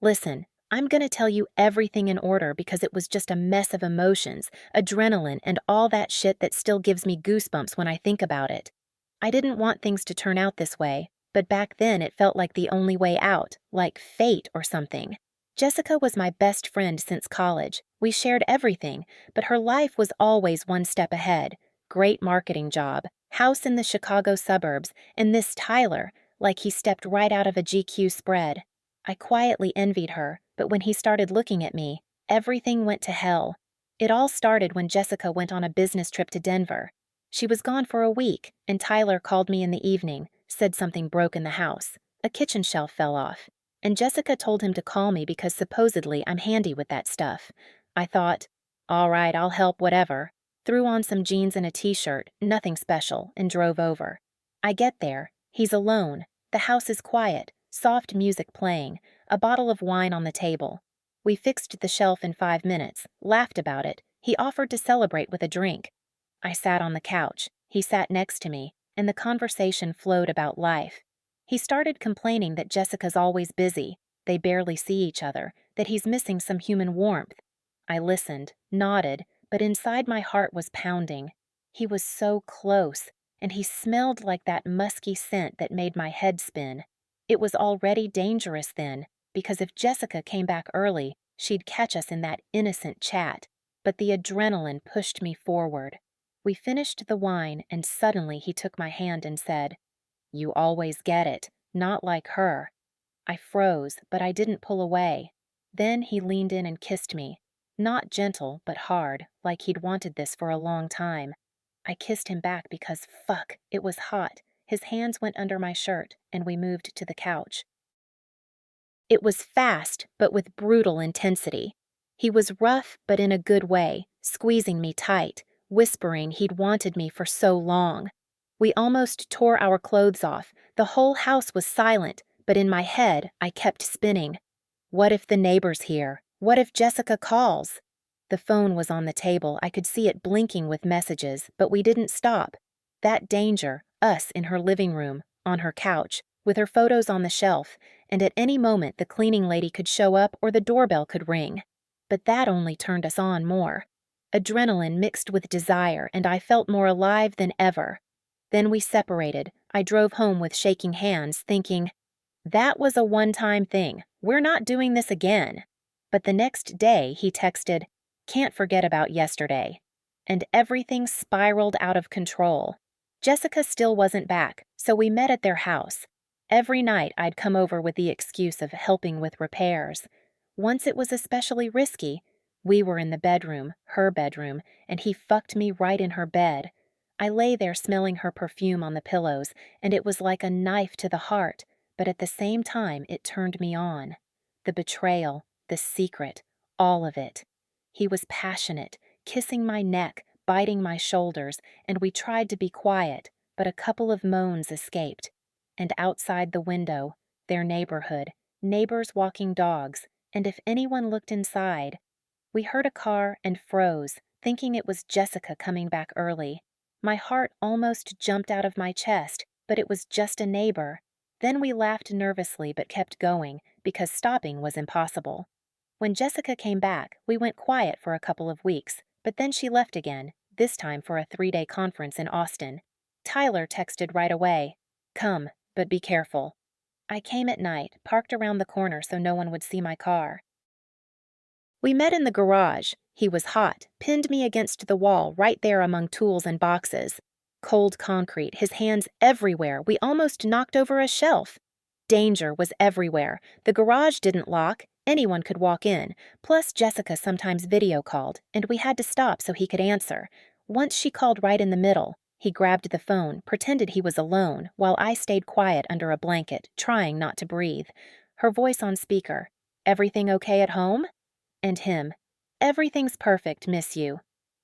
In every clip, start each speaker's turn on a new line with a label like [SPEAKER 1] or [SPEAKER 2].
[SPEAKER 1] Listen, I'm gonna tell you everything in order because it was just a mess of emotions, adrenaline, and all that shit that still gives me goosebumps when I think about it. I didn't want things to turn out this way, but back then it felt like the only way out, like fate or something. Jessica was my best friend since college. We shared everything, but her life was always one step ahead. Great marketing job, house in the Chicago suburbs, and this Tyler, like he stepped right out of a GQ spread. I quietly envied her, but when he started looking at me, everything went to hell. It all started when Jessica went on a business trip to Denver. She was gone for a week, and Tyler called me in the evening, said something broke in the house. A kitchen shelf fell off, and Jessica told him to call me because supposedly I'm handy with that stuff. I thought, all right, I'll help, whatever. Threw on some jeans and a t-shirt, nothing special, and drove over. I get there. He's alone. The house is quiet, soft music playing, a bottle of wine on the table. We fixed the shelf in 5 minutes, laughed about it. He offered to celebrate with a drink. I sat on the couch. He sat next to me, and the conversation flowed about life. He started complaining that Jessica's always busy, they barely see each other, that he's missing some human warmth. I listened, nodded, but inside my heart was pounding. He was so close, and he smelled like that musky scent that made my head spin. It was already dangerous then, because if Jessica came back early, she'd catch us in that innocent chat. But the adrenaline pushed me forward. We finished the wine, and suddenly he took my hand and said, "You always get it, not like her." I froze, but I didn't pull away. Then he leaned in and kissed me. Not gentle, but hard, like he'd wanted this for a long time. I kissed him back because, fuck, it was hot. His hands went under my shirt, and we moved to the couch. It was fast, but with brutal intensity. He was rough, but in a good way, squeezing me tight, whispering he'd wanted me for so long. We almost tore our clothes off. The whole house was silent, but in my head, I kept spinning. What if the neighbor's here? What if Jessica calls? The phone was on the table. I could see it blinking with messages, but we didn't stop. That danger, us in her living room, on her couch, with her photos on the shelf, and at any moment the cleaning lady could show up or the doorbell could ring. But that only turned us on more. Adrenaline mixed with desire, and I felt more alive than ever. Then we separated. I drove home with shaking hands, thinking, that was a one-time thing. We're not doing this again. But the next day he texted, "Can't forget about yesterday." And everything spiraled out of control. Jessica still wasn't back, so we met at their house. Every night I'd come over with the excuse of helping with repairs. Once it was especially risky. We were in the bedroom, her bedroom, and he fucked me right in her bed. I lay there smelling her perfume on the pillows, and it was like a knife to the heart, but at the same time it turned me on. The betrayal, the secret, all of it. He was passionate, kissing my neck, biting my shoulders, and we tried to be quiet, but a couple of moans escaped. And outside the window, their neighborhood, neighbors walking dogs, and if anyone looked inside, we heard a car and froze, thinking it was Jessica coming back early. My heart almost jumped out of my chest, but it was just a neighbor. Then we laughed nervously but kept going, because stopping was impossible. When Jessica came back, we went quiet for a couple of weeks, but then she left again, this time for a 3-day conference in Austin. Tyler texted right away, "Come, but be careful." I came at night, parked around the corner so no one would see my car. We met in the garage. He was hot, pinned me against the wall right there among tools and boxes. Cold concrete, his hands everywhere. We almost knocked over a shelf. Danger was everywhere. The garage didn't lock. Anyone could walk in. Plus, Jessica sometimes video called, and we had to stop so he could answer. Once she called right in the middle. He grabbed the phone, pretended he was alone, while I stayed quiet under a blanket, trying not to breathe. Her voice on speaker. "Everything okay at home?" And him. "Everything's perfect, miss you."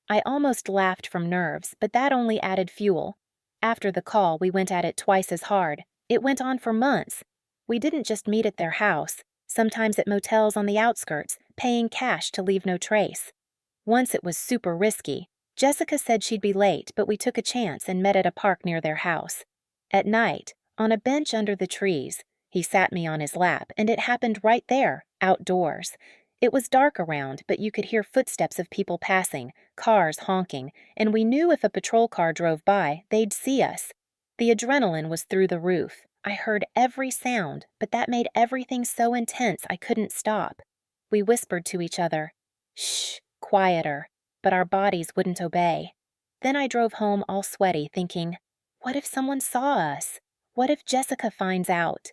[SPEAKER 1] I almost laughed from nerves, but that only added fuel. After the call, we went at it twice as hard. It went on for months. We didn't just meet at their house, sometimes at motels on the outskirts, paying cash to leave no trace. Once it was super risky. Jessica said she'd be late, but we took a chance and met at a park near their house. At night, on a bench under the trees, he sat me on his lap, and it happened right there, Outdoors. It was dark around, but you could hear footsteps of people passing, cars honking, and we knew if a patrol car drove by, they'd see us. The adrenaline was through the roof. I heard every sound, but that made everything so intense I couldn't stop. We whispered to each other, "Shh, quieter," but our bodies wouldn't obey. Then I drove home all sweaty, thinking, what if someone saw us? What if Jessica finds out?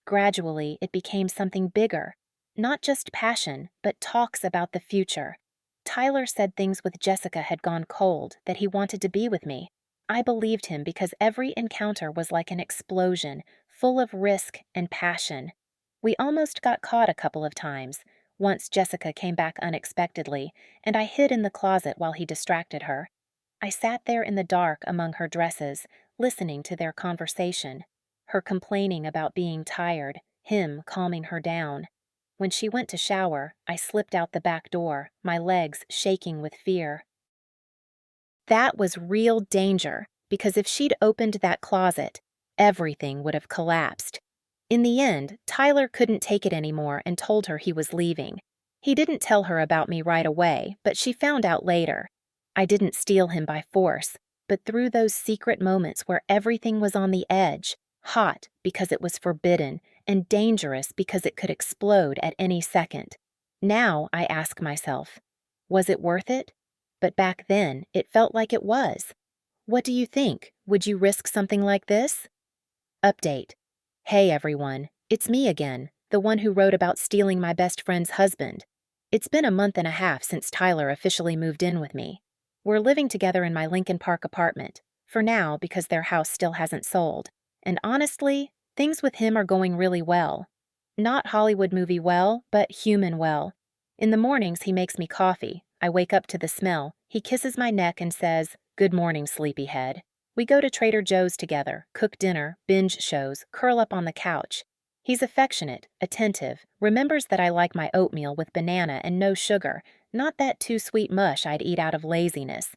[SPEAKER 1] Gradually, it became something bigger. Not just passion, but talks about the future. Tyler said things with Jessica had gone cold, that he wanted to be with me. I believed him because every encounter was like an explosion, full of risk and passion. We almost got caught a couple of times. Once Jessica came back unexpectedly, and I hid in the closet while he distracted her. I sat there in the dark among her dresses, listening to their conversation. Her complaining about being tired, him calming her down. When she went to shower, I slipped out the back door, my legs shaking with fear. That was real danger, because if she'd opened that closet, everything would have collapsed. In the end, Tyler couldn't take it anymore and told her he was leaving. He didn't tell her about me right away, but she found out later. I didn't steal him by force, but through those secret moments where everything was on the edge, hot because it was forbidden, and dangerous because it could explode at any second. Now I ask myself, was it worth it? But back then, it felt like it was. What do you think? Would you risk something like this? Update. Hey everyone, it's me again, the one who wrote about stealing my best friend's husband. It's been a month and a half since Tyler officially moved in with me. We're living together in my Lincoln Park apartment, for now because their house still hasn't sold. And honestly, things with him are going really well. Not Hollywood movie well, but human well. In the mornings, he makes me coffee. I wake up to the smell. He kisses my neck and says, "Good morning, sleepyhead." We go to Trader Joe's together, cook dinner, binge shows, curl up on the couch. He's affectionate, attentive, remembers that I like my oatmeal with banana and no sugar, not that too sweet mush I'd eat out of laziness.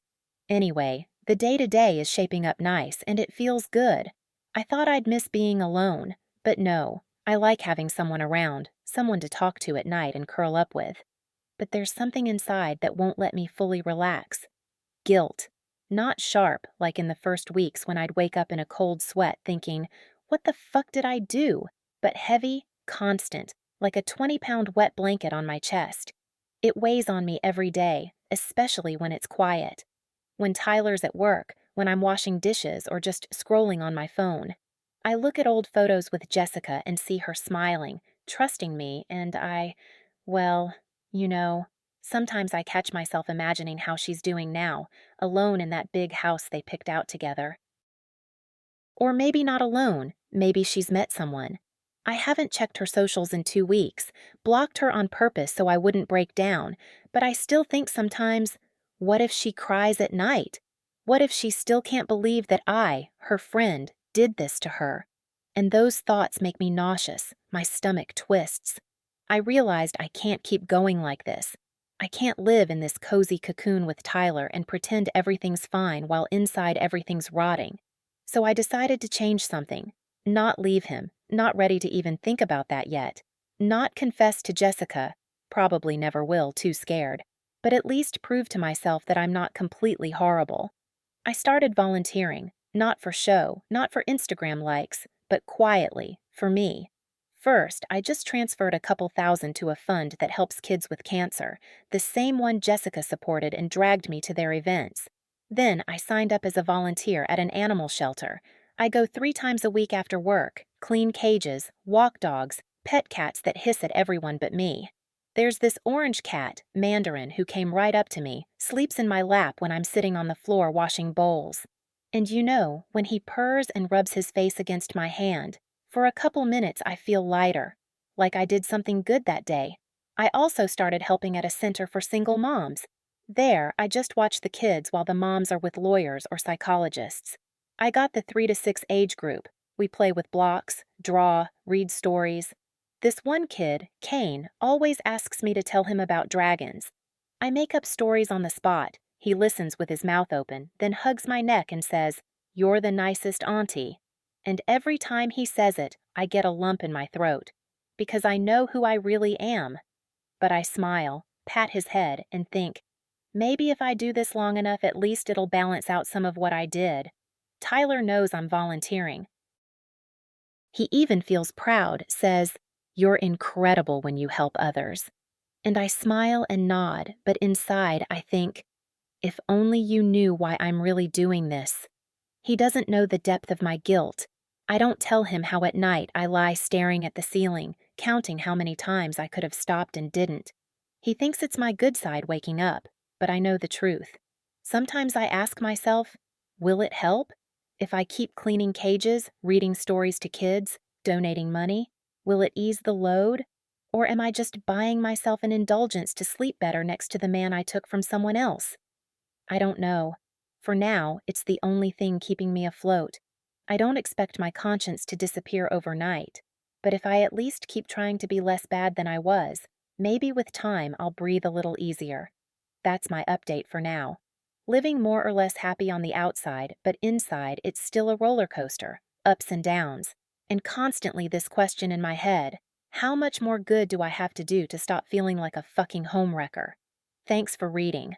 [SPEAKER 1] Anyway, the day-to-day is shaping up nice, and it feels good. I thought I'd miss being alone, but no, I like having someone around, someone to talk to at night and curl up with. But there's something inside that won't let me fully relax. Guilt. Not sharp, like in the first weeks when I'd wake up in a cold sweat thinking, what the fuck did I do? But heavy, constant, like a 20-pound wet blanket on my chest. It weighs on me every day, especially when it's quiet. When Tyler's at work, when I'm washing dishes or just scrolling on my phone. I look at old photos with Jessica and see her smiling, trusting me, and well, you know, sometimes I catch myself imagining how she's doing now, alone in that big house they picked out together. Or maybe not alone, maybe she's met someone. I haven't checked her socials in 2 weeks, blocked her on purpose so I wouldn't break down, but I still think sometimes, what if she cries at night? What if she still can't believe that I, her friend, did this to her? And those thoughts make me nauseous, my stomach twists. I realized I can't keep going like this. I can't live in this cozy cocoon with Tyler and pretend everything's fine while inside everything's rotting. So I decided to change something. Not leave him, not ready to even think about that yet. Not confess to Jessica, probably never will, too scared. But at least prove to myself that I'm not completely horrible. I started volunteering, not for show, not for Instagram likes, but quietly, for me. First, I just transferred a couple thousand to a fund that helps kids with cancer, the same one Jessica supported and dragged me to their events. Then I signed up as a volunteer at an animal shelter. I go 3 times a week after work, clean cages, walk dogs, pet cats that hiss at everyone but me. There's this orange cat, Mandarin, who came right up to me, sleeps in my lap when I'm sitting on the floor washing bowls. And you know, when he purrs and rubs his face against my hand, for a couple minutes I feel lighter, like I did something good that day. I also started helping at a center for single moms. There, I just watch the kids while the moms are with lawyers or psychologists. I got the 3 to 6 age group. We play with blocks, draw, read stories. This one kid, Kane, always asks me to tell him about dragons. I make up stories on the spot. He listens with his mouth open, then hugs my neck and says, "You're the nicest auntie." And every time he says it, I get a lump in my throat. because I know who I really am. But I smile, pat his head, and think, maybe if I do this long enough, at least it'll balance out some of what I did. Tyler knows I'm volunteering. He even feels proud, says, "You're incredible when you help others." And I smile and nod, but inside I think, if only you knew why I'm really doing this. He doesn't know the depth of my guilt. I don't tell him how at night I lie staring at the ceiling, counting how many times I could have stopped and didn't. He thinks it's my good side waking up, but I know the truth. Sometimes I ask myself, will it help? If I keep cleaning cages, reading stories to kids, donating money, will it ease the load? Or am I just buying myself an indulgence to sleep better next to the man I took from someone else? I don't know. For now, it's the only thing keeping me afloat. I don't expect my conscience to disappear overnight, but if I at least keep trying to be less bad than I was, maybe with time I'll breathe a little easier. That's my update for now. Living more or less happy on the outside, but inside it's still a roller coaster, ups and downs, and constantly this question in my head, how much more good do I have to do to stop feeling like a fucking homewrecker? Thanks for reading.